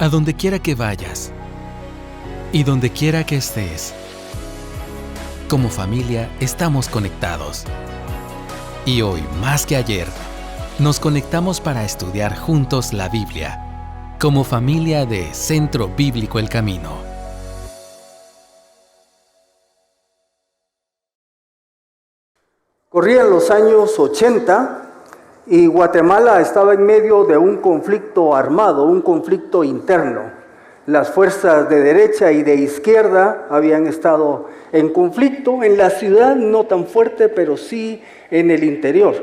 A donde quiera que vayas y donde quiera que estés, como familia estamos conectados. Y hoy, más que ayer, nos conectamos para estudiar juntos la Biblia, como familia de Centro Bíblico El Camino. Corrían los años 80 y Guatemala estaba en medio de un conflicto armado, un conflicto interno. Las fuerzas de derecha y de izquierda habían estado en conflicto en la ciudad, no tan fuerte, pero sí en el interior.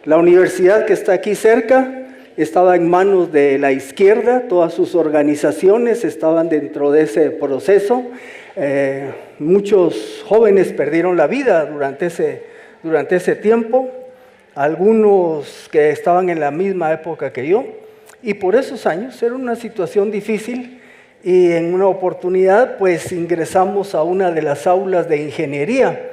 La universidad que está aquí cerca estaba en manos de la izquierda, todas sus organizaciones estaban dentro de ese proceso. Muchos jóvenes perdieron la vida durante ese tiempo, algunos que estaban en la misma época que yo, y por esos años era una situación difícil, y en una oportunidad pues ingresamos a una de las aulas de ingeniería,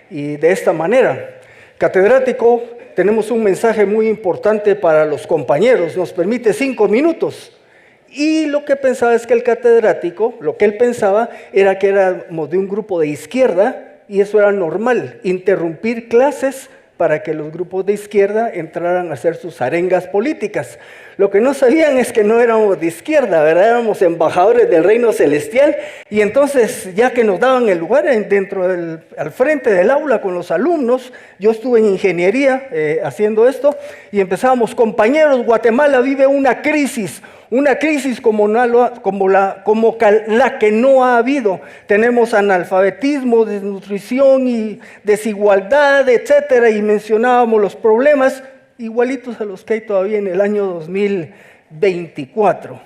y de esta manera: catedrático, tenemos un mensaje muy importante para los compañeros, nos permite 5 minutos. Y lo que pensaba es que el catedrático, lo que él pensaba era que éramos de un grupo de izquierda, y eso era normal, interrumpir clases para que los grupos de izquierda entraran a hacer sus arengas políticas. Lo que no sabían es que no éramos de izquierda, ¿verdad? Éramos embajadores del reino celestial, y entonces, ya que nos daban el lugar al frente del aula con los alumnos, yo estuve en ingeniería haciendo esto, y empezábamos: compañeros, Guatemala vive una crisis como la que no ha habido. Tenemos analfabetismo, desnutrición y desigualdad, etcétera, y mencionábamos los problemas igualitos a los que hay todavía en el año 2024.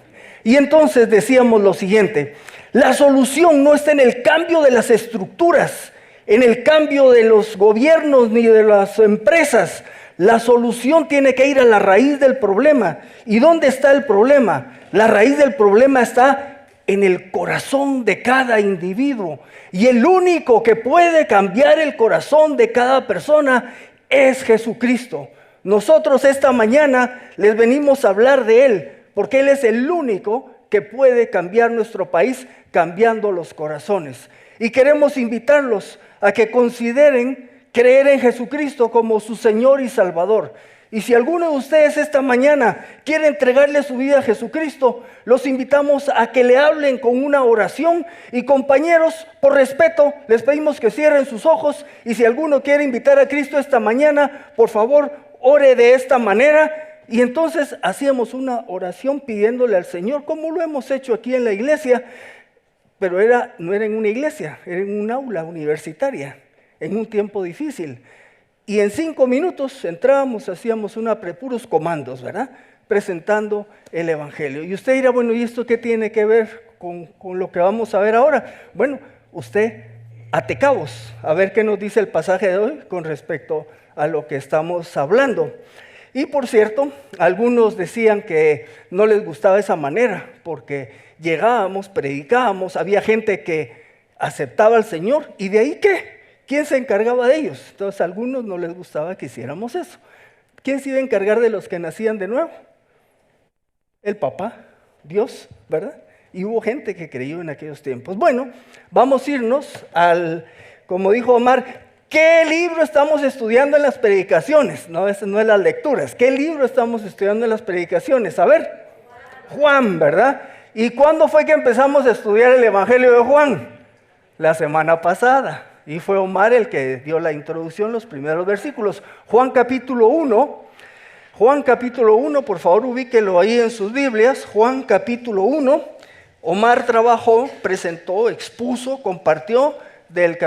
Y entonces decíamos lo siguiente: la solución no está en el cambio de las estructuras, en el cambio de los gobiernos ni de las empresas. La solución tiene que ir a la raíz del problema. ¿Y dónde está el problema? La raíz del problema está en el corazón de cada individuo. Y el único que puede cambiar el corazón de cada persona es Jesucristo. Nosotros esta mañana les venimos a hablar de Él, porque Él es el único que puede cambiar nuestro país, cambiando los corazones. Y queremos invitarlos a que consideren creer en Jesucristo como su Señor y Salvador. Y si alguno de ustedes esta mañana quiere entregarle su vida a Jesucristo, los invitamos a que le hablen con una oración. Y compañeros, por respeto, les pedimos que cierren sus ojos. Y si alguno quiere invitar a Cristo esta mañana, por favor, ore de esta manera. Y entonces hacíamos una oración pidiéndole al Señor, como lo hemos hecho aquí en la iglesia, pero no era en una iglesia, era en un aula universitaria, en un tiempo difícil. Y en 5 minutos entrábamos, hacíamos puros comandos, ¿verdad? Presentando el Evangelio. Y usted dirá: bueno, ¿y esto qué tiene que ver con lo que vamos a ver ahora? Bueno, usted ate cabos, a ver qué nos dice el pasaje de hoy con respecto a lo que estamos hablando. Y por cierto, algunos decían que no les gustaba esa manera, porque llegábamos, predicábamos, había gente que aceptaba al Señor, y de ahí ¿qué? ¿Quién se encargaba de ellos? Entonces a algunos no les gustaba que hiciéramos eso. ¿Quién se iba a encargar de los que nacían de nuevo? El papá, Dios, ¿verdad? Y hubo gente que creyó en aquellos tiempos. Bueno, vamos a irnos como dijo Omar, ¿qué libro estamos estudiando en las predicaciones? No, eso no es las lecturas. ¿Qué libro estamos estudiando en las predicaciones? A ver, Juan, ¿verdad? ¿Y cuándo fue que empezamos a estudiar el Evangelio de Juan? La semana pasada. Y fue Omar el que dio la introducción, los primeros versículos. Juan capítulo 1, por favor ubíquelo ahí en sus Biblias. Juan capítulo 1, Omar trabajó, presentó, expuso, compartió del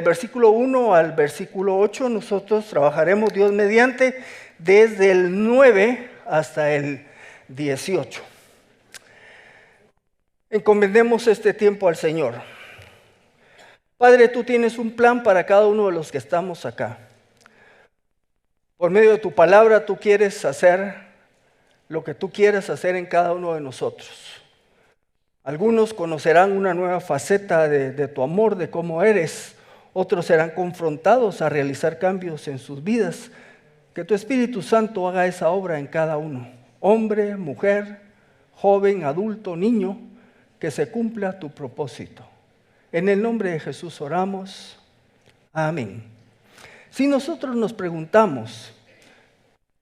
versículo 1 al versículo 8. Nosotros trabajaremos, Dios mediante, desde el 9 hasta el 18. Encomendemos este tiempo al Señor. Padre, tú tienes un plan para cada uno de los que estamos acá. Por medio de tu palabra tú quieres hacer lo que tú quieras hacer en cada uno de nosotros. Algunos conocerán una nueva faceta de tu amor, de cómo eres. Otros serán confrontados a realizar cambios en sus vidas. Que tu Espíritu Santo haga esa obra en cada uno. Hombre, mujer, joven, adulto, niño, que se cumpla tu propósito. En el nombre de Jesús oramos. Amén. Si nosotros nos preguntamos,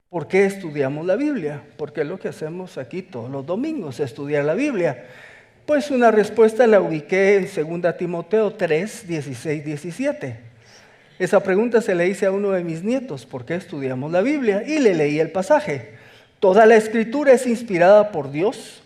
¿por qué estudiamos la Biblia? Porque es lo que hacemos aquí todos los domingos, estudiar la Biblia. Pues una respuesta la ubiqué en 2 Timoteo 3, 16, 17. Esa pregunta se le hice a uno de mis nietos, ¿por qué estudiamos la Biblia? Y le leí el pasaje. Toda la Escritura es inspirada por Dios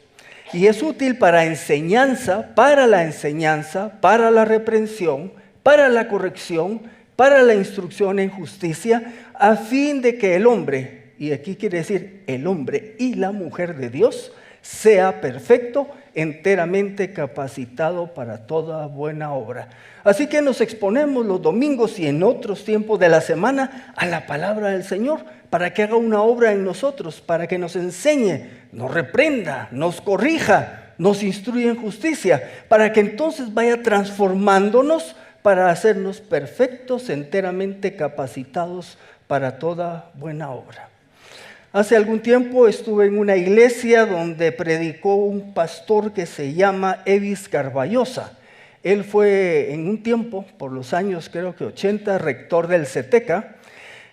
y es útil para enseñanza, para la reprensión, para la corrección, para la instrucción en justicia, a fin de que el hombre, y aquí quiere decir el hombre y la mujer de Dios, sea perfecto, enteramente capacitado para toda buena obra. Así que nos exponemos los domingos y en otros tiempos de la semana a la palabra del Señor para que haga una obra en nosotros, para que nos enseñe, nos reprenda, nos corrija, nos instruya en justicia, para que entonces vaya transformándonos para hacernos perfectos, enteramente capacitados para toda buena obra. Hace algún tiempo estuve en una iglesia donde predicó un pastor que se llama Evis Carballosa. Él fue en un tiempo, por los años creo que 80, rector del CETECA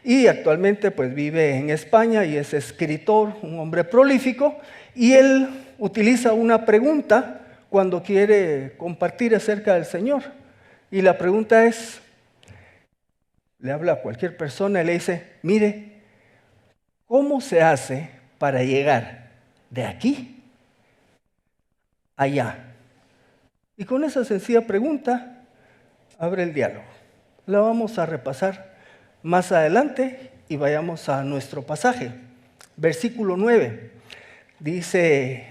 y actualmente pues vive en España y es escritor, un hombre prolífico, y él utiliza una pregunta cuando quiere compartir acerca del Señor. Y la pregunta es, le habla a cualquier persona y le dice, mire, ¿cómo se hace para llegar de aquí a allá? Y con esa sencilla pregunta abre el diálogo. La vamos a repasar más adelante y vayamos a nuestro pasaje. Versículo 9. Dice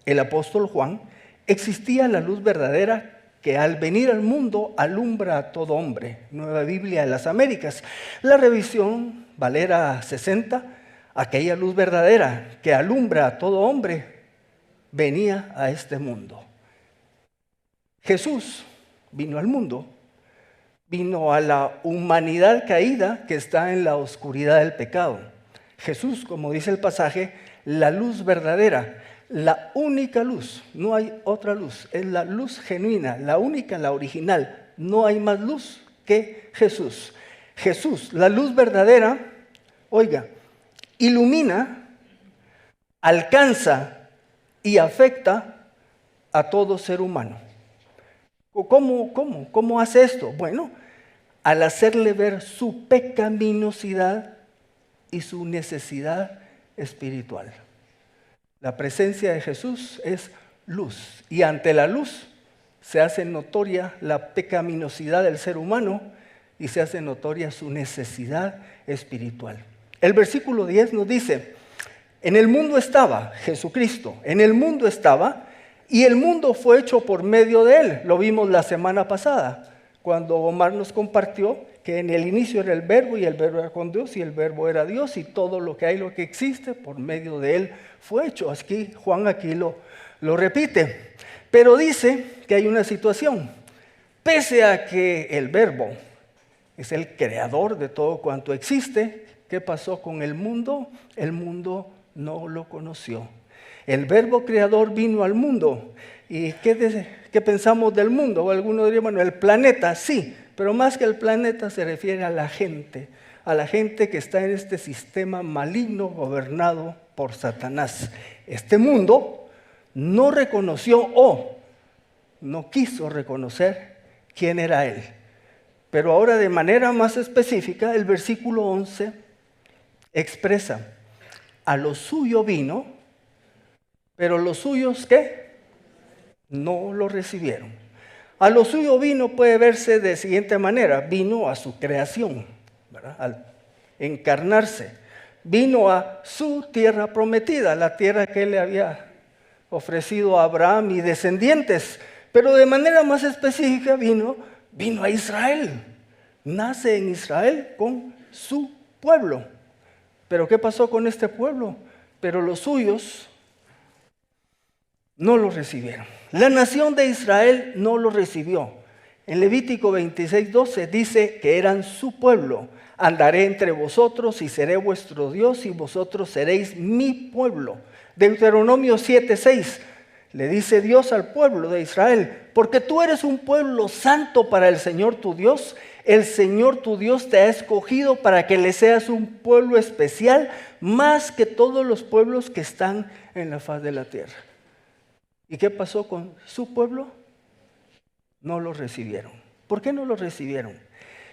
el apóstol Juan, existía la luz verdadera que al venir al mundo alumbra a todo hombre. Nueva Biblia de las Américas. La revisión Valera 60, aquella luz verdadera que alumbra a todo hombre, venía a este mundo. Jesús vino al mundo, vino a la humanidad caída que está en la oscuridad del pecado. Jesús, como dice el pasaje, la luz verdadera, la única luz, no hay otra luz, es la luz genuina, la única, la original, no hay más luz que Jesús. Jesús, la luz verdadera, oiga, ilumina, alcanza y afecta a todo ser humano. ¿Cómo hace esto? Bueno, al hacerle ver su pecaminosidad y su necesidad espiritual. La presencia de Jesús es luz y ante la luz se hace notoria la pecaminosidad del ser humano y se hace notoria su necesidad espiritual. El versículo 10 nos dice, en el mundo estaba Jesucristo, en el mundo estaba y el mundo fue hecho por medio de él. Lo vimos la semana pasada cuando Omar nos compartió que en el inicio era el verbo y el verbo era con Dios y el verbo era Dios y todo lo que hay, lo que existe, por medio de él fue hecho. Aquí Juan lo repite, pero dice que hay una situación. Pese a que el verbo es el creador de todo cuanto existe, ¿qué pasó con el mundo? El mundo no lo conoció. El verbo creador vino al mundo. ¿Y qué pensamos del mundo? O alguno diría, bueno, el planeta, sí, pero más que el planeta se refiere a la gente que está en este sistema maligno gobernado por Satanás. Este mundo no reconoció o no quiso reconocer quién era él. Pero ahora de manera más específica, el versículo 11 expresa, a lo suyo vino, pero los suyos, ¿qué? No lo recibieron. A lo suyo vino puede verse de siguiente manera, vino a su creación, ¿verdad? Al encarnarse, vino a su tierra prometida, la tierra que él le había ofrecido a Abraham y descendientes, pero de manera más específica vino a Israel, nace en Israel con su pueblo. Pero ¿qué pasó con este pueblo? Pero los suyos no lo recibieron. La nación de Israel no lo recibió. En Levítico 26:12 dice que eran su pueblo. Andaré entre vosotros y seré vuestro Dios y vosotros seréis mi pueblo. Deuteronomio 7:6 le dice Dios al pueblo de Israel: porque tú eres un pueblo santo para el Señor tu Dios. El Señor tu Dios te ha escogido para que le seas un pueblo especial, más que todos los pueblos que están en la faz de la tierra. ¿Y qué pasó con su pueblo? No lo recibieron. ¿Por qué no lo recibieron?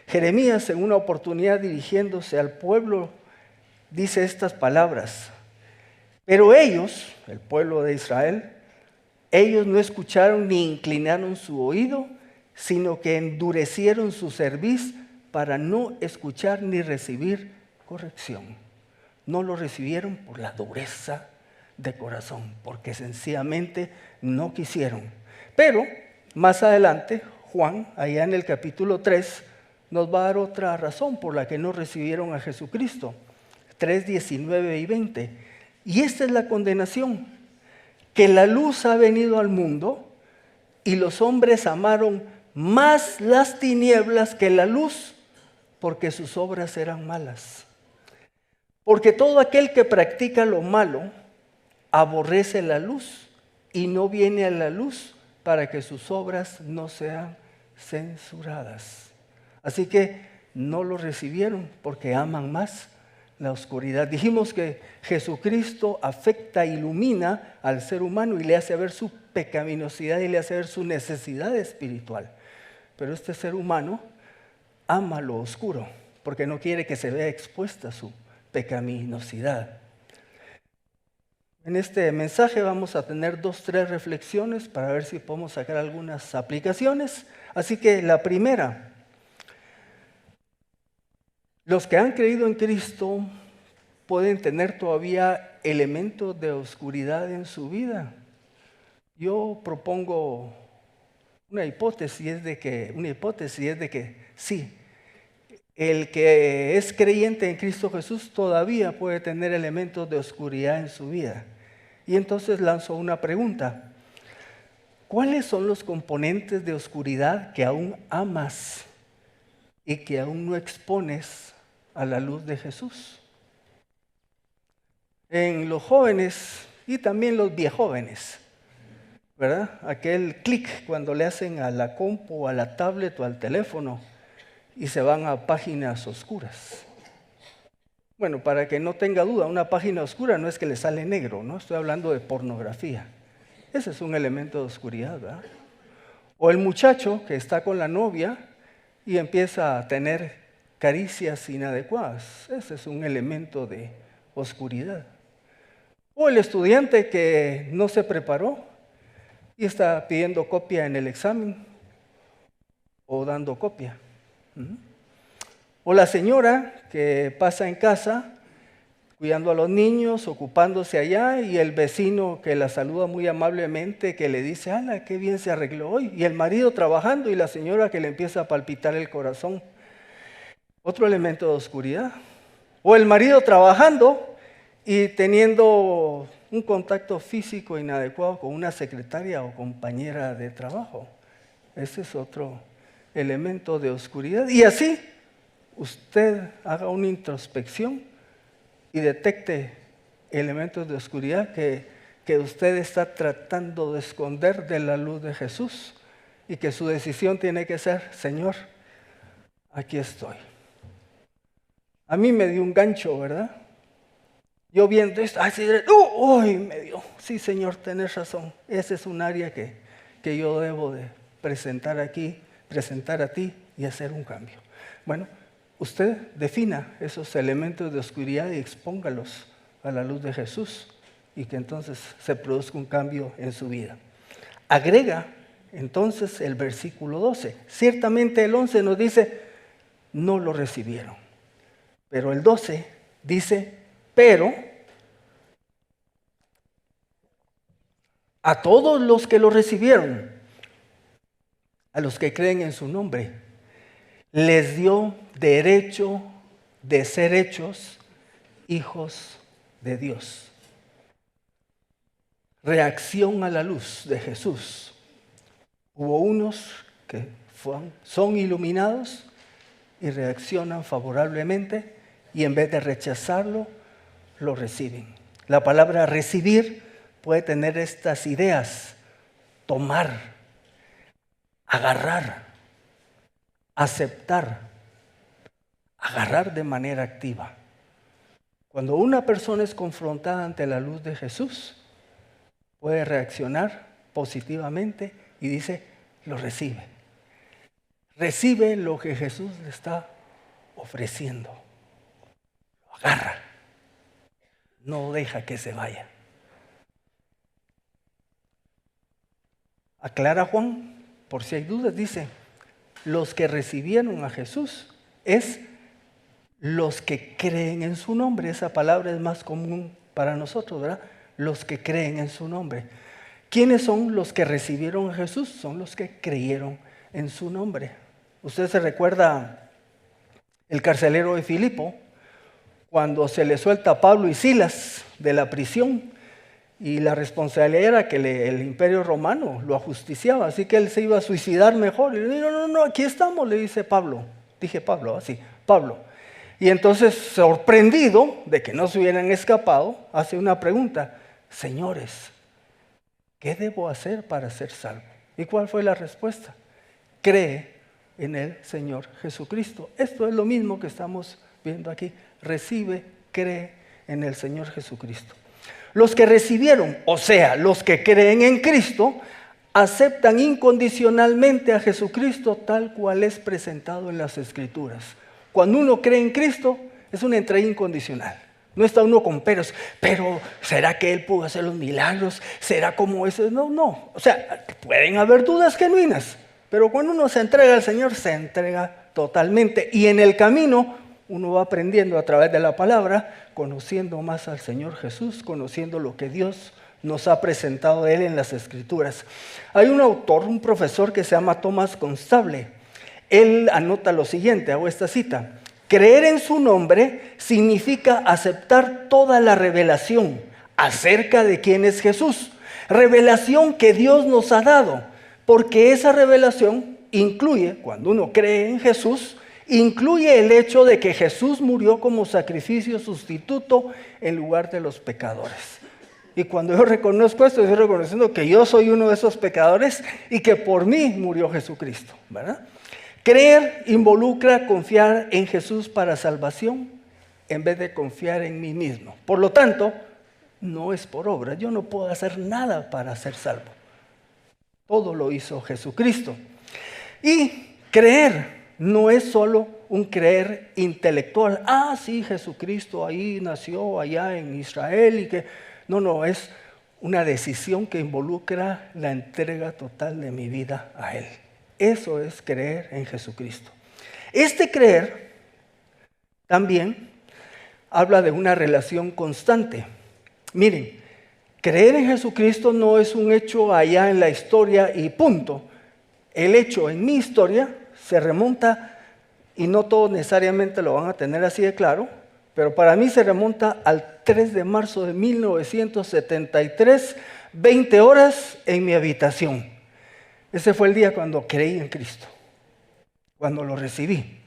Jeremías, en una oportunidad dirigiéndose al pueblo, dice estas palabras: pero ellos, el pueblo de Israel, ellos no escucharon ni inclinaron su oído, sino que endurecieron su cerviz para no escuchar ni recibir corrección. No lo recibieron por la dureza de corazón, porque sencillamente no quisieron. Pero más adelante, Juan, allá en el capítulo 3, nos va a dar otra razón por la que no recibieron a Jesucristo. 3:19 y 20. Y esta es la condenación: que la luz ha venido al mundo y los hombres amaron más las tinieblas que la luz, porque sus obras eran malas. Porque todo aquel que practica lo malo aborrece la luz y no viene a la luz para que sus obras no sean censuradas. Así que no lo recibieron porque aman más la oscuridad. Dijimos que Jesucristo afecta, ilumina al ser humano y le hace ver su pecaminosidad y le hace ver su necesidad espiritual. Pero este ser humano ama lo oscuro porque no quiere que se vea expuesta su pecaminosidad. En este mensaje vamos a tener 3 reflexiones para ver si podemos sacar algunas aplicaciones. Así que la primera: los que han creído en Cristo pueden tener todavía elementos de oscuridad en su vida. Yo propongo una hipótesis es de que sí, el que es creyente en Cristo Jesús todavía puede tener elementos de oscuridad en su vida. Y entonces lanzo una pregunta: ¿cuáles son los componentes de oscuridad que aún amas y que aún no expones a la luz de Jesús? En los jóvenes y también los viejóvenes, ¿verdad? Aquel clic cuando le hacen a la compu o a la tablet o al teléfono y se van a páginas oscuras. Bueno, para que no tenga duda, una página oscura no es que le sale negro, ¿no? Estoy hablando de pornografía. Ese es un elemento de oscuridad, ¿verdad? O el muchacho que está con la novia y empieza a tener caricias inadecuadas. Ese es un elemento de oscuridad. O el estudiante que no se preparó y está pidiendo copia en el examen o dando copia. O la señora que pasa en casa cuidando a los niños, ocupándose allá, y el vecino que la saluda muy amablemente, que le dice: ¡hala, qué bien se arregló hoy! Y el marido trabajando y la señora que le empieza a palpitar el corazón. Otro elemento de oscuridad. O el marido trabajando y teniendo un contacto físico inadecuado con una secretaria o compañera de trabajo. Ese es otro elemento de oscuridad. Y así usted haga una introspección y detecte elementos de oscuridad que usted está tratando de esconder de la luz de Jesús, y que su decisión tiene que ser: Señor, aquí estoy. A mí me dio un gancho, ¿verdad? Yo viendo esto, ¡uy! Me dio. Sí, Señor, tenés razón. Ese es un área que yo debo de presentar a ti y hacer un cambio. Bueno, usted defina esos elementos de oscuridad y expóngalos a la luz de Jesús, y que entonces se produzca un cambio en su vida. Agrega entonces el versículo 12. Ciertamente el 11 nos dice: no lo recibieron. Pero el 12 dice: pero a todos los que lo recibieron, a los que creen en su nombre, les dio derecho de ser hechos hijos de Dios. Reacción a la luz de Jesús. Hubo unos que son iluminados y reaccionan favorablemente y en vez de rechazarlo, lo reciben. La palabra recibir puede tener estas ideas: tomar, agarrar, aceptar, agarrar de manera activa. Cuando una persona es confrontada ante la luz de Jesús, puede reaccionar positivamente y dice, lo recibe. Recibe lo que Jesús le está ofreciendo. Lo agarra. No deja que se vaya. Aclara Juan, por si hay dudas, dice, los que recibieron a Jesús es los que creen en su nombre. Esa palabra es más común para nosotros, ¿verdad? Los que creen en su nombre. ¿Quiénes son los que recibieron a Jesús? Son los que creyeron en su nombre. Usted se recuerda el carcelero de Filipo, cuando se le suelta a Pablo y Silas de la prisión, y la responsabilidad era que el imperio romano lo ajusticiaba, así que él se iba a suicidar mejor. Y le dijo, no, aquí estamos, le dice Pablo. Dije Pablo, así, Pablo. Y entonces, sorprendido de que no se hubieran escapado, hace una pregunta: señores, ¿qué debo hacer para ser salvo? ¿Y cuál fue la respuesta? Cree en el Señor Jesucristo. Esto es lo mismo que estamos viendo aquí. Recibe, cree en el Señor Jesucristo. Los que recibieron, o sea, los que creen en Cristo, aceptan incondicionalmente a Jesucristo tal cual es presentado en las Escrituras. Cuando uno cree en Cristo, es una entrega incondicional. No está uno con peros. Pero, ¿será que Él pudo hacer los milagros? ¿Será como eso? No. O sea, pueden haber dudas genuinas. Pero cuando uno se entrega al Señor, se entrega totalmente. Y en el camino, uno va aprendiendo a través de la palabra, conociendo más al Señor Jesús, conociendo lo que Dios nos ha presentado de Él en las Escrituras. Hay un autor, un profesor que se llama Thomas Constable. Él anota lo siguiente, hago esta cita: creer en su nombre significa aceptar toda la revelación acerca de quién es Jesús. Revelación que Dios nos ha dado, porque esa revelación incluye, cuando uno cree en Jesús, incluye el hecho de que Jesús murió como sacrificio sustituto en lugar de los pecadores. Y cuando yo reconozco esto, estoy reconociendo que yo soy uno de esos pecadores y que por mí murió Jesucristo, ¿verdad? Creer involucra confiar en Jesús para salvación en vez de confiar en mí mismo. Por lo tanto, no es por obra. Yo no puedo hacer nada para ser salvo. Todo lo hizo Jesucristo. Y creer no es solo un creer intelectual. Sí, Jesucristo ahí nació allá en Israel y que... No, es una decisión que involucra la entrega total de mi vida a Él. Eso es creer en Jesucristo. Este creer también habla de una relación constante. Miren, creer en Jesucristo no es un hecho allá en la historia y punto. El hecho en mi historia se remonta, y no todos necesariamente lo van a tener así de claro, pero para mí se remonta al 3 de marzo de 1973, 20 horas en mi habitación. Ese fue el día cuando creí en Cristo, cuando lo recibí.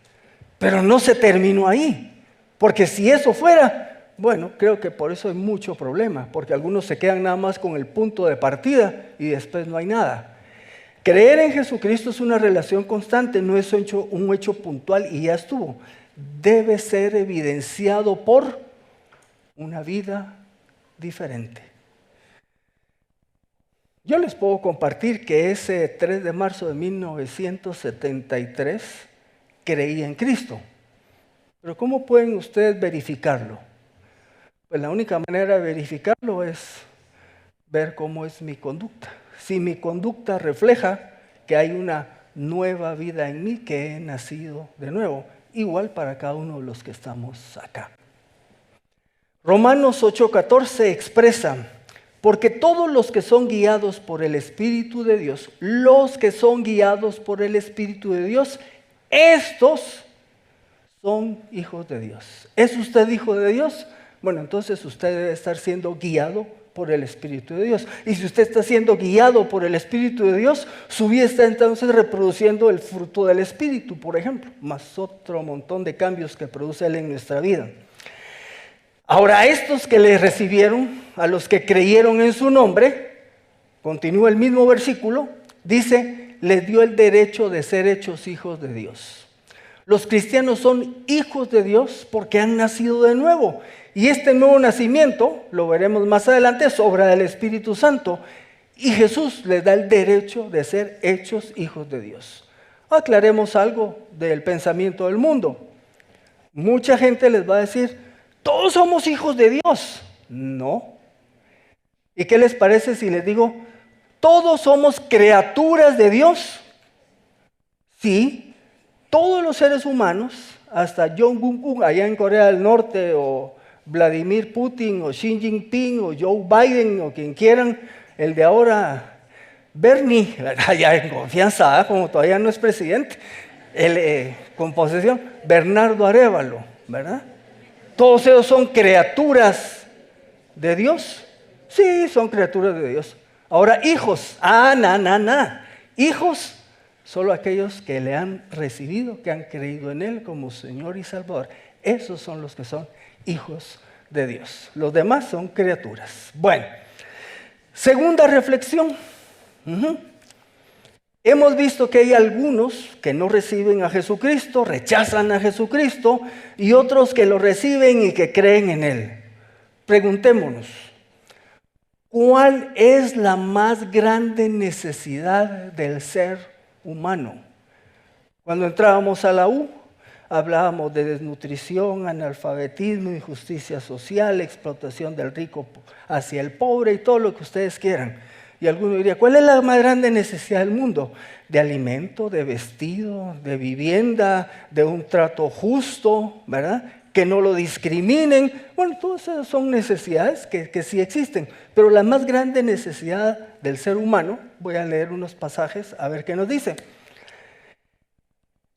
Pero no se terminó ahí, porque si eso fuera, bueno, creo que por eso hay mucho problema, porque algunos se quedan nada más con el punto de partida y después no hay nada. Creer en Jesucristo es una relación constante, no es un hecho puntual y ya estuvo. Debe ser evidenciado por una vida diferente. Yo les puedo compartir que ese 3 de marzo de 1973 creí en Cristo. Pero ¿cómo pueden ustedes verificarlo? Pues la única manera de verificarlo es ver cómo es mi conducta. Si mi conducta refleja que hay una nueva vida en mí, que he nacido de nuevo, igual para cada uno de los que estamos acá. Romanos 8:14 expresa: porque todos los que son guiados por el Espíritu de Dios, los que son guiados por el Espíritu de Dios, estos son hijos de Dios. ¿Es usted hijo de Dios? Bueno, entonces usted debe estar siendo guiado por el Espíritu de Dios. Y si usted está siendo guiado por el Espíritu de Dios, su vida está entonces reproduciendo el fruto del Espíritu, por ejemplo, más otro montón de cambios que produce Él en nuestra vida. Ahora, a estos que le recibieron, a los que creyeron en su nombre, continúa el mismo versículo, dice, les dio el derecho de ser hechos hijos de Dios. Los cristianos son hijos de Dios porque han nacido de nuevo. Y este nuevo nacimiento, lo veremos más adelante, es obra del Espíritu Santo. Y Jesús les da el derecho de ser hechos hijos de Dios. Aclaremos algo del pensamiento del mundo. Mucha gente les va a decir, todos somos hijos de Dios. No. ¿Y qué les parece si les digo, todos somos criaturas de Dios? Sí. Todos los seres humanos, hasta Jong-un allá en Corea del Norte, o Vladimir Putin, o Xi Jinping, o Joe Biden, o quien quieran, el de ahora, Bernie, ya en confianza, como todavía no es presidente, con posesión, Bernardo Arévalo, ¿verdad? Todos ellos son criaturas de Dios. Sí, son criaturas de Dios. Ahora, hijos, hijos, solo aquellos que le han recibido, que han creído en Él como Señor y Salvador. Esos son los que son hijos de Dios. Los demás son criaturas. Bueno, segunda reflexión. Hemos visto que hay algunos que no reciben a Jesucristo, rechazan a Jesucristo, y otros que lo reciben y que creen en Él. Preguntémonos, ¿cuál es la más grande necesidad del ser humano? Cuando entrábamos a la U, hablábamos de desnutrición, analfabetismo, injusticia social, explotación del rico hacia el pobre y todo lo que ustedes quieran. Y alguno diría, ¿cuál es la más grande necesidad del mundo? De alimento, de vestido, de vivienda, de un trato justo, ¿verdad? Que no lo discriminen. Bueno, todas esas son necesidades que sí existen. Pero la más grande necesidad del ser humano, voy a leer unos pasajes a ver qué nos dice.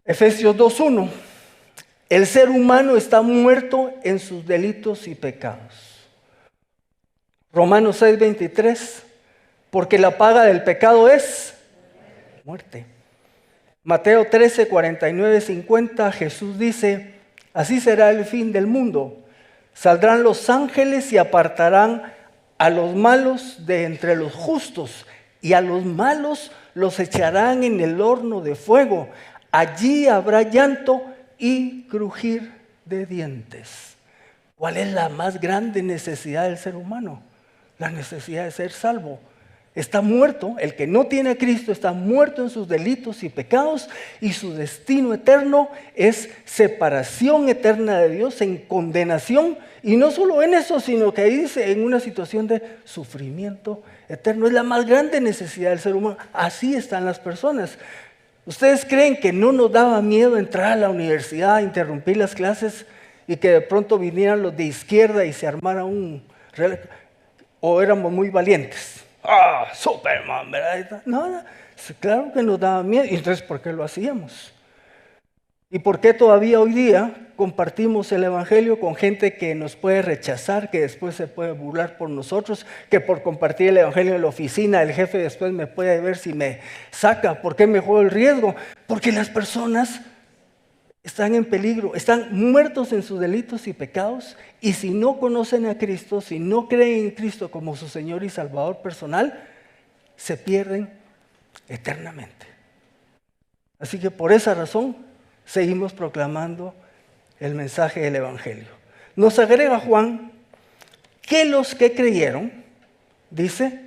Efesios 2:1. El ser humano está muerto en sus delitos y pecados. Romanos 6:23. Porque la paga del pecado es muerte. Mateo 13:49-50, Jesús dice, así será el fin del mundo. Saldrán los ángeles y apartarán a los malos de entre los justos, y a los malos los echarán en el horno de fuego. Allí habrá llanto y crujir de dientes. ¿Cuál es la más grande necesidad del ser humano? La necesidad de ser salvo. Está muerto, el que no tiene a Cristo está muerto en sus delitos y pecados, y su destino eterno es separación eterna de Dios, en condenación, y no solo en eso, sino que ahí dice en una situación de sufrimiento eterno. Es la más grande necesidad del ser humano. Así están las personas. ¿Ustedes creen que no nos daba miedo entrar a la universidad, interrumpir las clases y que de pronto vinieran los de izquierda y se armara o éramos muy valientes? Superman, ¿verdad? No, claro que nos daba miedo. ¿Y entonces por qué lo hacíamos? ¿Y por qué todavía hoy día compartimos el Evangelio con gente que nos puede rechazar, que después se puede burlar por nosotros, que por compartir el Evangelio en la oficina el jefe después me puede ver si me saca? ¿Por qué me juego el riesgo? Porque las personas están en peligro, están muertos en sus delitos y pecados, y si no conocen a Cristo, si no creen en Cristo como su Señor y Salvador personal, se pierden eternamente. Así que por esa razón seguimos proclamando el mensaje del Evangelio. Nos agrega Juan que los que creyeron, dice,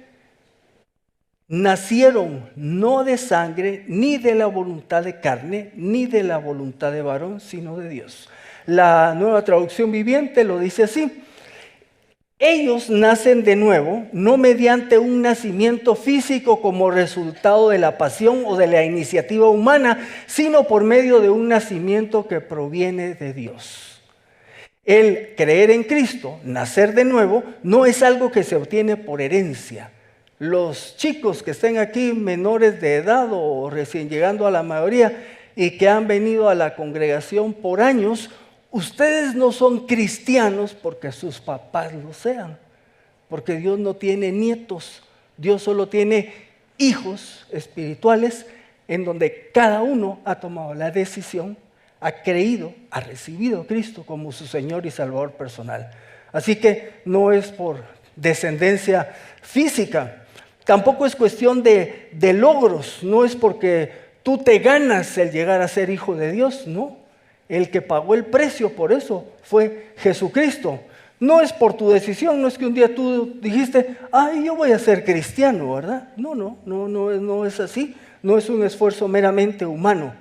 nacieron no de sangre, ni de la voluntad de carne, ni de la voluntad de varón, sino de Dios. La Nueva Traducción Viviente lo dice así: ellos nacen de nuevo, no mediante un nacimiento físico como resultado de la pasión o de la iniciativa humana, sino por medio de un nacimiento que proviene de Dios. El creer en Cristo, nacer de nuevo, no es algo que se obtiene por herencia. Los chicos que estén aquí menores de edad o recién llegando a la mayoría y que han venido a la congregación por años, ustedes no son cristianos porque sus papás lo sean. porque Dios no tiene nietos, Dios solo tiene hijos espirituales en donde cada uno ha tomado la decisión, ha creído, ha recibido a Cristo como su Señor y Salvador personal. Así que no es por descendencia física, tampoco es cuestión de logros, no es porque tú te ganas el llegar a ser hijo de Dios, no. El que pagó el precio por eso fue Jesucristo. No es por tu decisión, no es que un día tú dijiste, ay, yo voy a ser cristiano, ¿verdad? No es así, no es un esfuerzo meramente humano.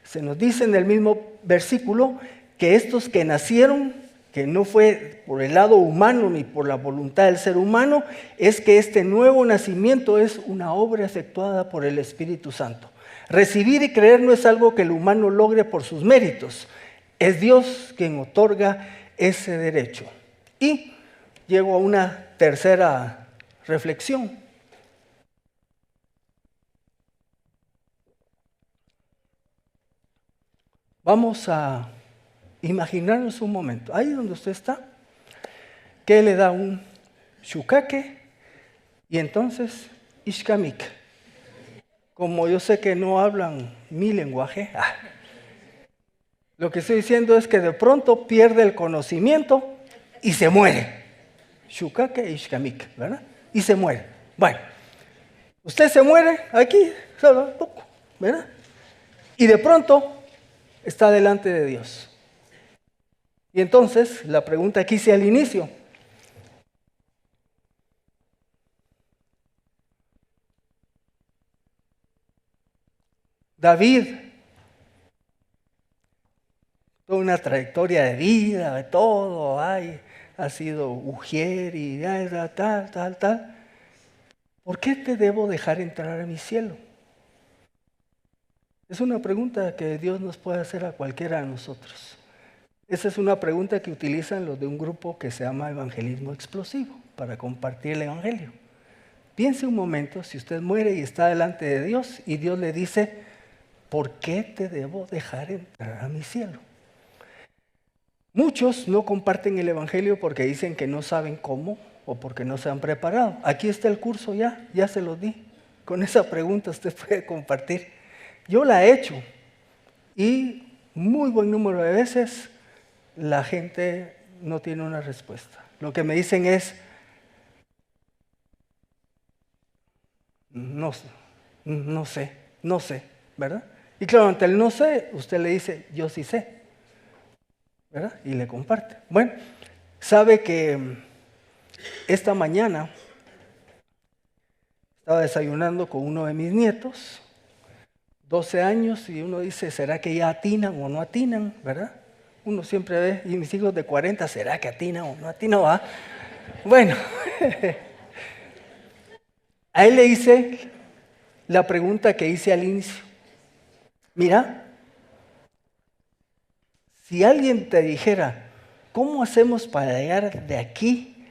Se nos dice en el mismo versículo que estos que nacieron, que no fue por el lado humano ni por la voluntad del ser humano, es que este nuevo nacimiento es una obra efectuada por el Espíritu Santo. Recibir y creer no es algo que el humano logre por sus méritos, es Dios quien otorga ese derecho. Y llego a una tercera reflexión. Vamos a imaginarnos un momento, ahí donde usted está, que le da un shukake y entonces ishkamik. Como yo sé que no hablan mi lenguaje, lo que estoy diciendo es que de pronto pierde el conocimiento y se muere. Shukake ishkamik, ¿verdad? Y se muere. Bueno, usted se muere aquí, solo poco, ¿verdad? Y de pronto está delante de Dios. Y entonces, la pregunta que hice al inicio, David, toda una trayectoria de vida, de todo, ha sido ujier y tal. ¿Por qué te debo dejar entrar a mi cielo? Es una pregunta que Dios nos puede hacer a cualquiera de nosotros. Esa es una pregunta que utilizan los de un grupo que se llama evangelismo explosivo para compartir el evangelio. Piense un momento, si usted muere y está delante de Dios y Dios le dice, ¿por qué te debo dejar entrar a mi cielo? Muchos no comparten el evangelio porque dicen que no saben cómo o porque no se han preparado. Aquí está el curso ya se lo di. Con esa pregunta usted puede compartir. Yo la he hecho y muy buen número de veces la gente no tiene una respuesta. Lo que me dicen es, no sé, ¿verdad? Y claro, ante el no sé, usted le dice, yo sí sé, ¿verdad? Y le comparte. Bueno, sabe que esta mañana estaba desayunando con uno de mis nietos, 12 años, y uno dice, ¿será que ya atinan o no atinan, verdad? Uno siempre ve, y mis hijos de 40, ¿será que atinan o no atinan? ¿Va? Bueno, a él le hice la pregunta que hice al inicio. Mira, si alguien te dijera, ¿cómo hacemos para llegar de aquí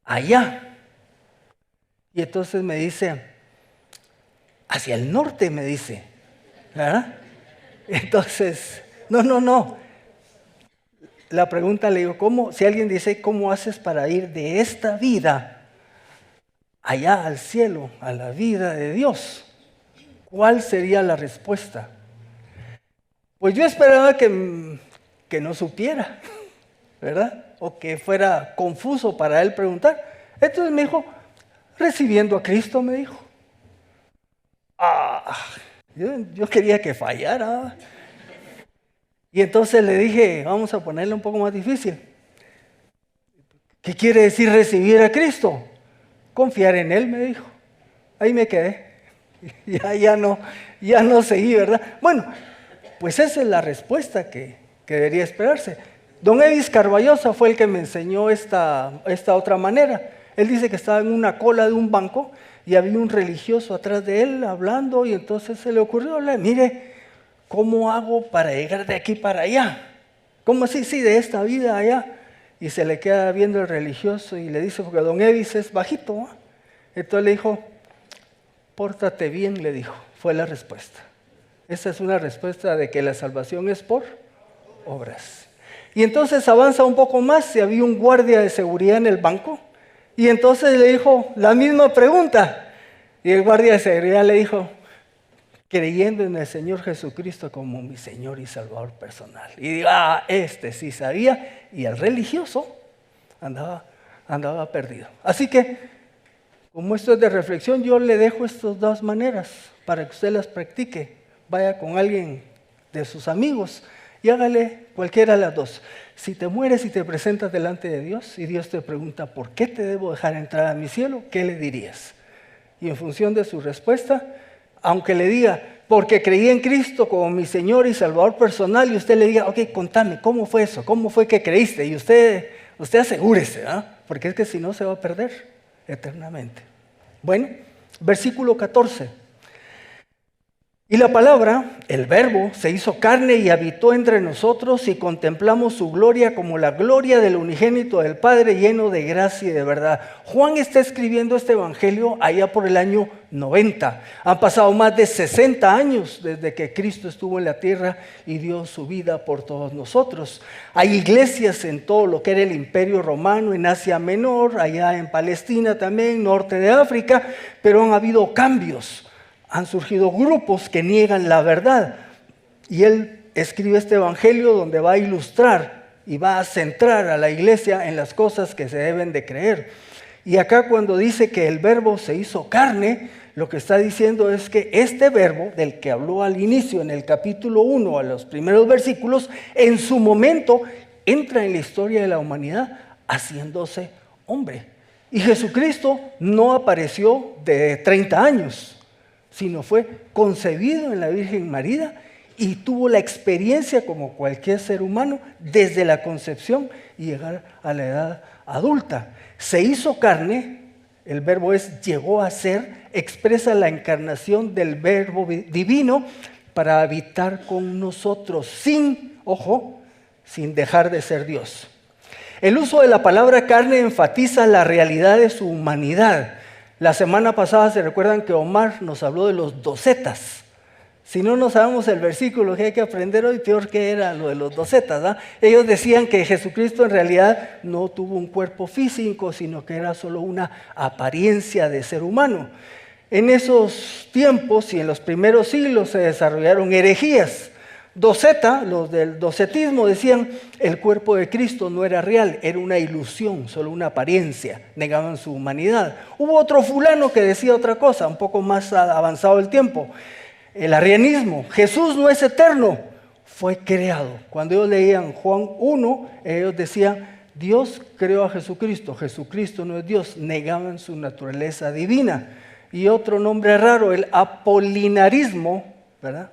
a allá? Y entonces me dice, hacia el norte, me dice, ¿verdad? Entonces, no. La pregunta le digo, si alguien dice, ¿cómo haces para ir de esta vida allá al cielo, a la vida de Dios? ¿Cuál sería la respuesta? Pues yo esperaba que no supiera, ¿verdad? O que fuera confuso para él preguntar. Entonces me dijo, recibiendo a Cristo, me dijo. Yo quería que fallara. Y entonces le dije, vamos a ponerle un poco más difícil. ¿Qué quiere decir recibir a Cristo? Confiar en Él, me dijo. Ahí me quedé. Ya no seguí, ¿verdad? Bueno, pues esa es la respuesta que debería esperarse. Don Edis Carballosa fue el que me enseñó esta otra manera. Él dice que estaba en una cola de un banco y había un religioso atrás de él hablando y entonces se le ocurrió, mire, ¿cómo hago para llegar de aquí para allá? ¿Cómo así? Sí, de esta vida allá. Y se le queda viendo el religioso y le dice, porque don Edis es bajito, ¿no? Entonces le dijo, pórtate bien, le dijo. Fue la respuesta. Esa es una respuesta de que la salvación es por obras. Y entonces avanza un poco más y había un guardia de seguridad en el banco. Y entonces le dijo la misma pregunta. Y el guardia de seguridad le dijo, creyendo en el Señor Jesucristo como mi Señor y Salvador personal. Y digo, este sí sabía. Y el religioso andaba perdido. Así que, como esto es de reflexión, yo le dejo estas dos maneras para que usted las practique. Vaya con alguien de sus amigos y hágale cualquiera de las dos. Si te mueres y te presentas delante de Dios y Dios te pregunta, ¿por qué te debo dejar entrar a mi cielo? ¿Qué le dirías? Y en función de su respuesta, aunque le diga, porque creí en Cristo como mi Señor y Salvador personal, y usted le diga, ok, contame, ¿cómo fue eso? ¿Cómo fue que creíste? Y usted asegúrese, porque es que si no se va a perder eternamente. Bueno, versículo 14. Y la palabra, el verbo, se hizo carne y habitó entre nosotros y contemplamos su gloria como la gloria del unigénito del Padre, lleno de gracia y de verdad. Juan está escribiendo este evangelio allá por el año 90. Han pasado más de 60 años desde que Cristo estuvo en la tierra y dio su vida por todos nosotros. Hay iglesias en todo lo que era el Imperio Romano, en Asia Menor, allá en Palestina también, norte de África, pero han habido cambios. Han surgido grupos que niegan la verdad. Y él escribe este evangelio donde va a ilustrar y va a centrar a la iglesia en las cosas que se deben de creer. Y acá cuando dice que el verbo se hizo carne, lo que está diciendo es que este verbo del que habló al inicio en el capítulo 1, a los primeros versículos, en su momento entra en la historia de la humanidad haciéndose hombre. Y Jesucristo no apareció de 30 años. Sino fue concebido en la Virgen María y tuvo la experiencia como cualquier ser humano desde la concepción y llegar a la edad adulta. Se hizo carne, el verbo llegó a ser, expresa la encarnación del verbo divino para habitar con nosotros sin dejar de ser Dios. El uso de la palabra carne enfatiza la realidad de su humanidad. La semana pasada se recuerdan que Omar nos habló de los docetas. Si no sabemos el versículo que hay que aprender hoy, peor que era lo de los docetas. Ellos decían que Jesucristo en realidad no tuvo un cuerpo físico, sino que era solo una apariencia de ser humano. En esos tiempos y en los primeros siglos se desarrollaron herejías. Doceta, los del docetismo decían, el cuerpo de Cristo no era real, era una ilusión, solo una apariencia, negaban su humanidad. Hubo otro fulano que decía otra cosa, un poco más avanzado el tiempo, el arrianismo, Jesús no es eterno, fue creado. Cuando ellos leían Juan 1, ellos decían, Dios creó a Jesucristo, Jesucristo no es Dios, negaban su naturaleza divina. Y otro nombre raro, el apolinarismo, ¿verdad?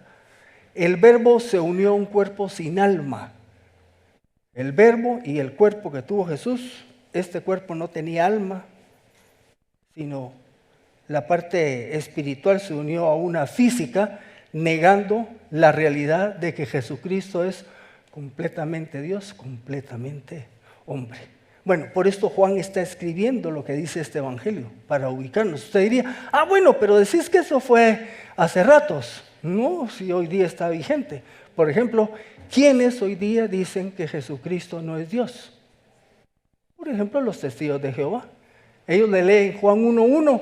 El verbo se unió a un cuerpo sin alma. El verbo y el cuerpo que tuvo Jesús, este cuerpo no tenía alma, sino la parte espiritual se unió a una física, negando la realidad de que Jesucristo es completamente Dios, completamente hombre. Bueno, por esto Juan está escribiendo lo que dice este evangelio, para ubicarnos. Usted diría, bueno, pero decís que eso fue hace ratos. No, si hoy día está vigente. Por ejemplo, ¿quiénes hoy día dicen que Jesucristo no es Dios? Por ejemplo, los testigos de Jehová. Ellos le leen Juan 1:1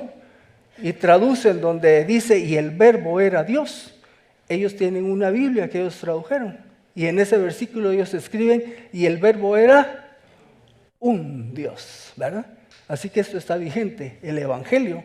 y traducen donde dice, y el verbo era Dios. Ellos tienen una Biblia que ellos tradujeron. Y en ese versículo ellos escriben, y el verbo era un Dios, ¿verdad? Así que esto está vigente. El evangelio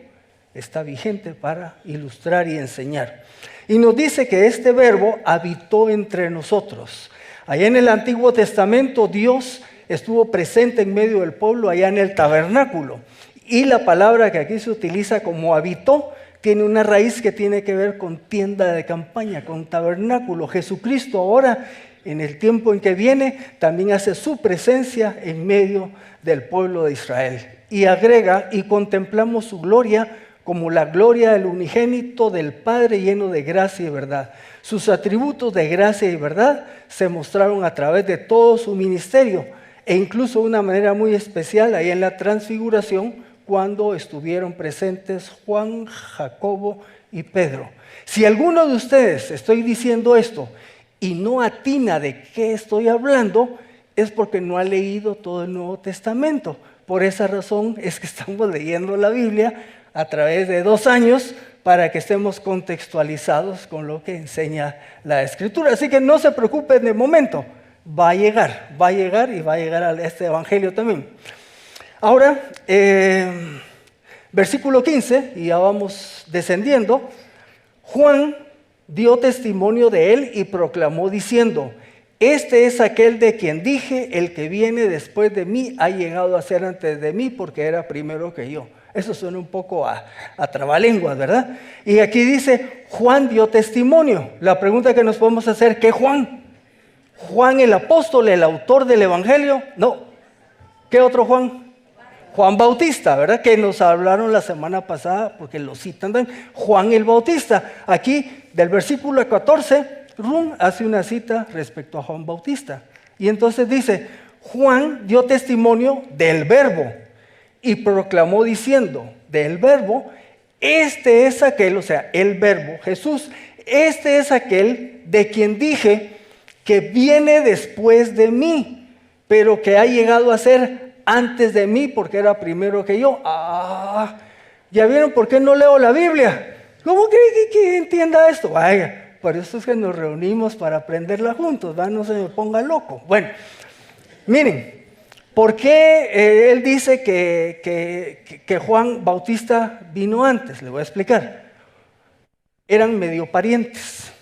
está vigente para ilustrar y enseñar. Y nos dice que este verbo habitó entre nosotros. Allá en el Antiguo Testamento Dios estuvo presente en medio del pueblo, allá en el tabernáculo. Y la palabra que aquí se utiliza como habitó tiene una raíz que tiene que ver con tienda de campaña, con tabernáculo. Jesucristo ahora, en el tiempo en que viene, también hace su presencia en medio del pueblo de Israel. Y agrega, y contemplamos su gloria como la gloria del unigénito del Padre lleno de gracia y verdad. Sus atributos de gracia y verdad se mostraron a través de todo su ministerio e incluso de una manera muy especial ahí en la transfiguración cuando estuvieron presentes Juan, Jacobo y Pedro. Si alguno de ustedes estoy diciendo esto y no atina de qué estoy hablando, es porque no ha leído todo el Nuevo Testamento. Por esa razón es que estamos leyendo la Biblia a través de 2 años para que estemos contextualizados con lo que enseña la Escritura. Así que no se preocupen de momento, va a llegar y va a llegar a este evangelio también. Ahora, versículo 15, y ya vamos descendiendo. Juan dio testimonio de él y proclamó diciendo: este es aquel de quien dije, el que viene después de mí ha llegado a ser antes de mí porque era primero que yo. Eso suena un poco a trabalenguas, ¿verdad? Y aquí dice, Juan dio testimonio. La pregunta que nos podemos hacer, ¿qué Juan? ¿Juan el apóstol, el autor del evangelio? No. ¿Qué otro Juan? Juan Bautista, ¿verdad? Que nos hablaron la semana pasada, porque lo citan también. Juan el Bautista. Aquí, del versículo 14, Rum hace una cita respecto a Juan Bautista. Y entonces dice, Juan dio testimonio del verbo y proclamó diciendo, del verbo, este es aquel, o sea, el verbo, Jesús, este es aquel de quien dije que viene después de mí, pero que ha llegado a ser antes de mí porque era primero que yo. ¿Ya vieron por qué no leo la Biblia? ¿Cómo creen que entienda esto? Vaya. Por eso es que nos reunimos para aprenderla juntos, ¿verdad? No se me ponga loco. Bueno, miren, ¿por qué él dice que Juan Bautista vino antes? Le voy a explicar. Eran medio parientes.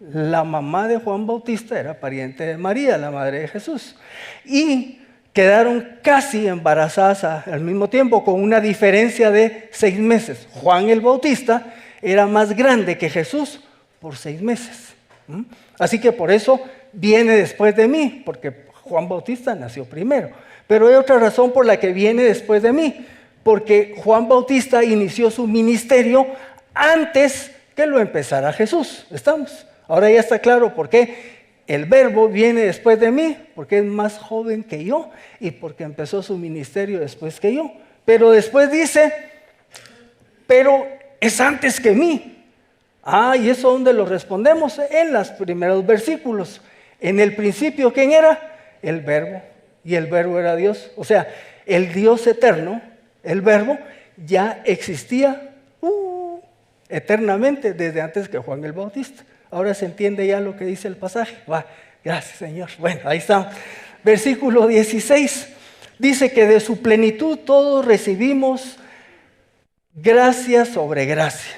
La mamá de Juan Bautista era pariente de María, la madre de Jesús. Y quedaron casi embarazadas al mismo tiempo, con una diferencia de 6 meses. Juan el Bautista era más grande que Jesús por 6 meses. Así que por eso viene después de mí, porque Juan Bautista nació primero. Pero hay otra razón por la que viene después de mí, porque Juan Bautista inició su ministerio antes que lo empezara Jesús. ¿Estamos? Ahora ya está claro por qué el verbo viene después de mí, porque es más joven que yo y porque empezó su ministerio después que yo. Pero después dice, pero es antes que mí. ¿Y eso dónde lo respondemos? En los primeros versículos. En el principio, ¿quién era? El verbo. Y el verbo era Dios. O sea, el Dios eterno, el verbo, ya existía eternamente desde antes que Juan el Bautista. Ahora se entiende ya lo que dice el pasaje. Gracias, Señor. Bueno, ahí está. Versículo 16. Dice que de su plenitud todos recibimos gracia sobre gracia.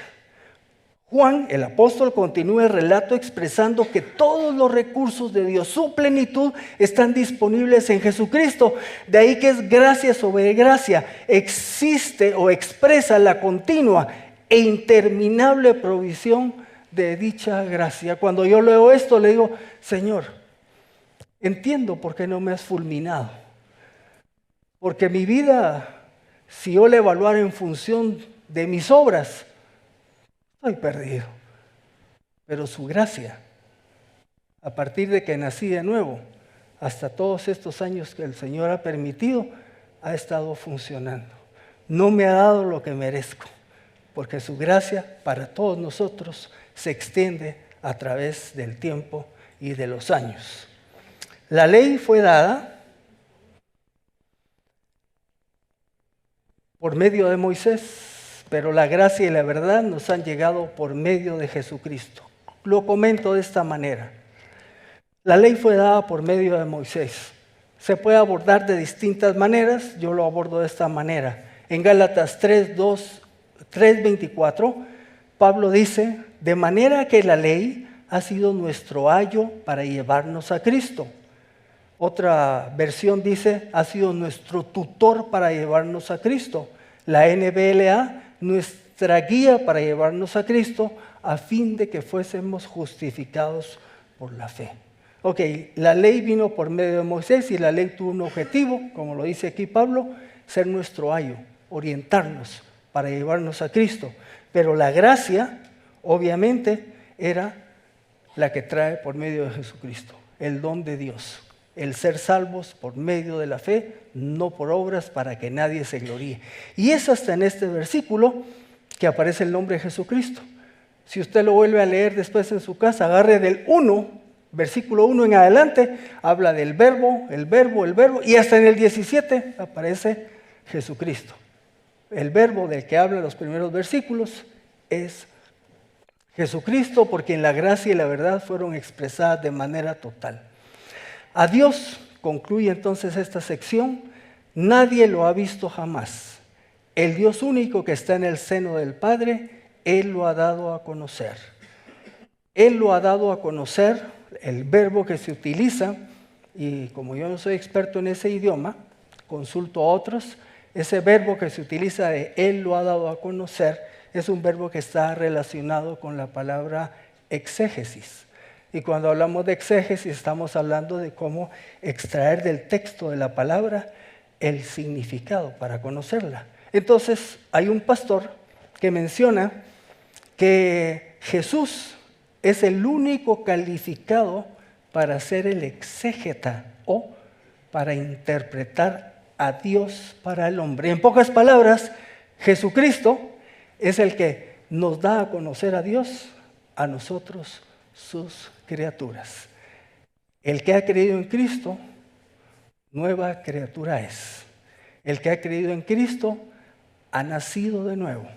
Juan, el apóstol, continúa el relato expresando que todos los recursos de Dios, su plenitud, están disponibles en Jesucristo. De ahí que es gracia sobre gracia. Existe o expresa la continua e interminable provisión de dicha gracia. Cuando yo leo esto, le digo, Señor, entiendo por qué no me has fulminado. Porque mi vida, si yo la evaluara en función de mis obras, estoy perdido. Pero su gracia, a partir de que nací de nuevo, hasta todos estos años que el Señor ha permitido, ha estado funcionando. No me ha dado lo que merezco, porque su gracia para todos nosotros se extiende a través del tiempo y de los años. La ley fue dada por medio de Moisés, pero la gracia y la verdad nos han llegado por medio de Jesucristo. Lo comento de esta manera. La ley fue dada por medio de Moisés. Se puede abordar de distintas maneras, yo lo abordo de esta manera. En Gálatas 3:24, Pablo dice, de manera que la ley ha sido nuestro ayo para llevarnos a Cristo. Otra versión dice, ha sido nuestro tutor para llevarnos a Cristo. La NBLA, nuestra guía para llevarnos a Cristo, a fin de que fuésemos justificados por la fe. Ok, la ley vino por medio de Moisés y la ley tuvo un objetivo, como lo dice aquí Pablo, ser nuestro ayo, orientarnos para llevarnos a Cristo. Pero la gracia, obviamente, era la que trae por medio de Jesucristo, el don de Dios. El ser salvos por medio de la fe, no por obras, para que nadie se gloríe. Y es hasta en este versículo que aparece el nombre de Jesucristo. Si usted lo vuelve a leer después en su casa, agarre del 1, versículo 1 en adelante, habla del verbo, el verbo, y hasta en el 17 aparece Jesucristo. El verbo del que habla los primeros versículos es Jesucristo, porque en la gracia y la verdad fueron expresadas de manera total. A Dios, concluye entonces esta sección, nadie lo ha visto jamás. El Dios único que está en el seno del Padre, Él lo ha dado a conocer. Él lo ha dado a conocer, el verbo que se utiliza, y como yo no soy experto en ese idioma, consulto a otros, ese verbo que se utiliza de Él lo ha dado a conocer, es un verbo que está relacionado con la palabra exégesis. Y cuando hablamos de exégesis estamos hablando de cómo extraer del texto de la palabra el significado para conocerla. Entonces hay un pastor que menciona que Jesús es el único calificado para ser el exégeta o para interpretar a Dios para el hombre. En pocas palabras, Jesucristo es el que nos da a conocer a Dios, a nosotros, sus criaturas. El que ha creído en Cristo, nueva criatura es. El que ha creído en Cristo, ha nacido de nuevo.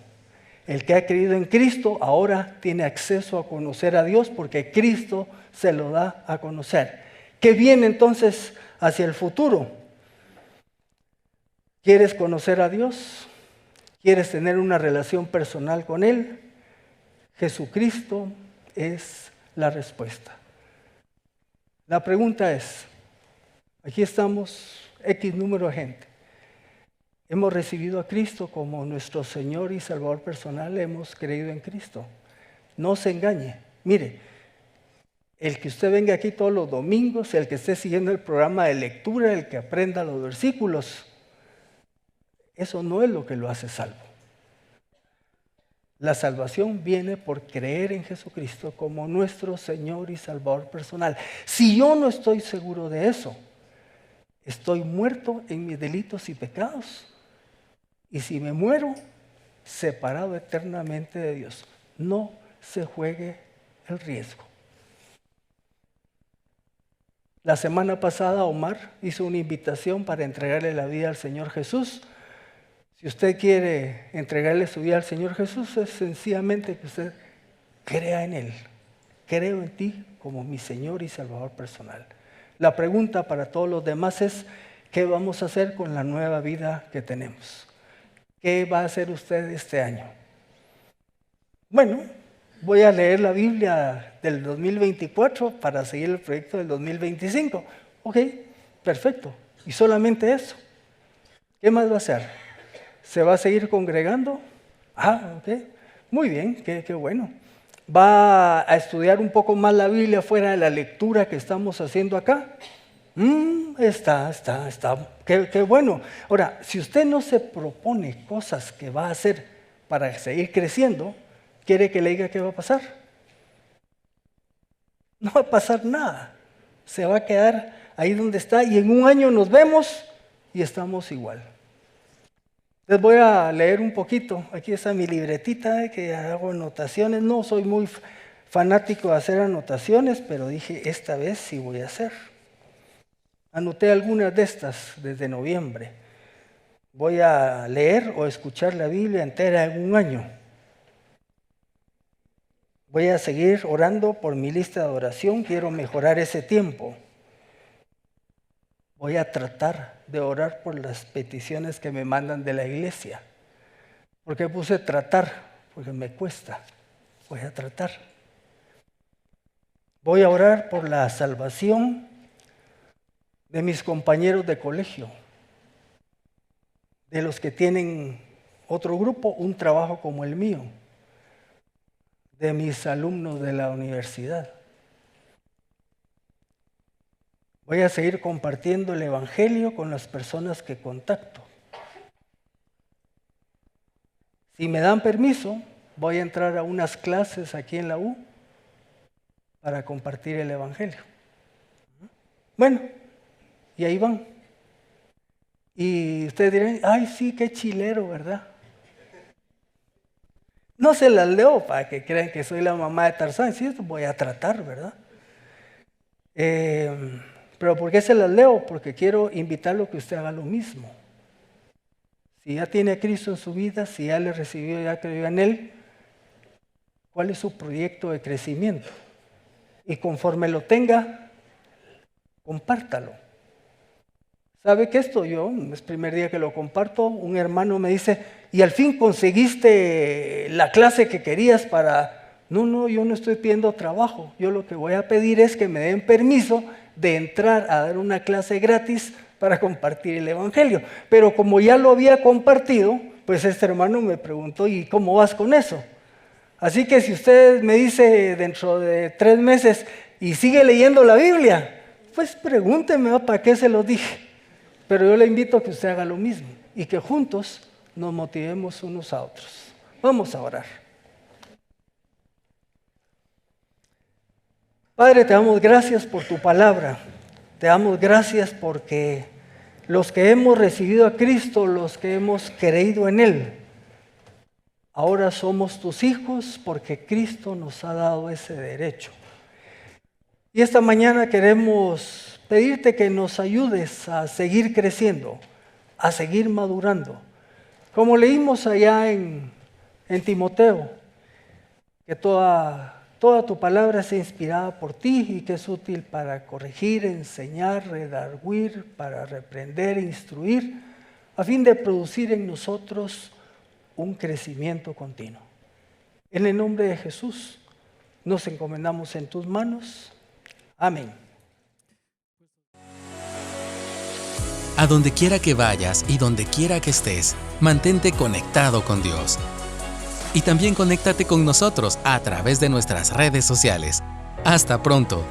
El que ha creído en Cristo ahora tiene acceso a conocer a Dios porque Cristo se lo da a conocer. ¿Qué viene entonces hacia el futuro? ¿Quieres conocer a Dios? ¿Quieres tener una relación personal con Él? Jesucristo es la respuesta. La pregunta es, aquí estamos X número de gente. Hemos recibido a Cristo como nuestro Señor y Salvador personal, hemos creído en Cristo. No se engañe. Mire, el que usted venga aquí todos los domingos, el que esté siguiendo el programa de lectura, el que aprenda los versículos, eso no es lo que lo hace salvo. La salvación viene por creer en Jesucristo como nuestro Señor y Salvador personal. Si yo no estoy seguro de eso, estoy muerto en mis delitos y pecados. Y si me muero, separado eternamente de Dios. No se juegue el riesgo. La semana pasada Omar hizo una invitación para entregarle la vida al Señor Jesús. Si usted quiere entregarle su vida al Señor Jesús, es sencillamente que usted crea en Él. Creo en ti como mi Señor y Salvador personal. La pregunta para todos los demás es, ¿qué vamos a hacer con la nueva vida que tenemos? ¿Qué va a hacer usted este año? Bueno, voy a leer la Biblia del 2024 para seguir el proyecto del 2025. Ok, perfecto. Y solamente eso. ¿Qué más va a hacer? ¿Se va a seguir congregando? Ok, muy bien, qué bueno. ¿Va a estudiar un poco más la Biblia fuera de la lectura que estamos haciendo acá? Qué bueno. Ahora, si usted no se propone cosas que va a hacer para seguir creciendo, ¿quiere que le diga qué va a pasar? No va a pasar nada. Se va a quedar ahí donde está y en un año nos vemos y estamos igual. Les voy a leer un poquito. Aquí está mi libretita que hago anotaciones. No soy muy fanático de hacer anotaciones, pero dije, esta vez sí voy a hacer. Anoté algunas de estas desde noviembre. Voy a leer o escuchar la Biblia entera en un año. Voy a seguir orando por mi lista de oración. Quiero mejorar ese tiempo. Voy a tratar de orar por las peticiones que me mandan de la iglesia. ¿Por qué puse tratar? Porque me cuesta. Voy a tratar. Voy a orar por la salvación de mis compañeros de colegio, de los que tienen otro grupo, un trabajo como el mío, de mis alumnos de la universidad. Voy a seguir compartiendo el Evangelio con las personas que contacto. Si me dan permiso, voy a entrar a unas clases aquí en la U para compartir el Evangelio. Bueno, y ahí van. Y ustedes dirán, ay sí, qué chilero, ¿verdad? No se las leo para que crean que soy la mamá de Tarzán, sí, voy a tratar, ¿verdad? Pero ¿por qué se las leo? Porque quiero invitarlo a que usted haga lo mismo. Si ya tiene a Cristo en su vida, si ya le recibió, ya creyó en Él, ¿cuál es su proyecto de crecimiento? Y conforme lo tenga, compártalo. ¿Sabe que esto yo, es el primer día que lo comparto, un hermano me dice, ¿y al fin conseguiste la clase que querías para...? No, yo no estoy pidiendo trabajo. Yo lo que voy a pedir es que me den permiso de entrar a dar una clase gratis para compartir el Evangelio. Pero como ya lo había compartido, pues este hermano me preguntó, ¿y cómo vas con eso? Así que si usted me dice dentro de 3 meses y sigue leyendo la Biblia, pues pregúnteme para qué se lo dije. Pero yo le invito a que usted haga lo mismo y que juntos nos motivemos unos a otros. Vamos a orar. Padre, te damos gracias por tu palabra. Te damos gracias porque los que hemos recibido a Cristo, los que hemos creído en Él, ahora somos tus hijos porque Cristo nos ha dado ese derecho. Y esta mañana queremos pedirte que nos ayudes a seguir creciendo, a seguir madurando. Como leímos allá en Timoteo, que toda tu palabra sea inspirada por ti y que es útil para corregir, enseñar, redarguir, para reprender, instruir, a fin de producir en nosotros un crecimiento continuo. En el nombre de Jesús nos encomendamos en tus manos. Amén. A donde quiera que vayas y donde quiera que estés, mantente conectado con Dios. Y también conéctate con nosotros a través de nuestras redes sociales. Hasta pronto.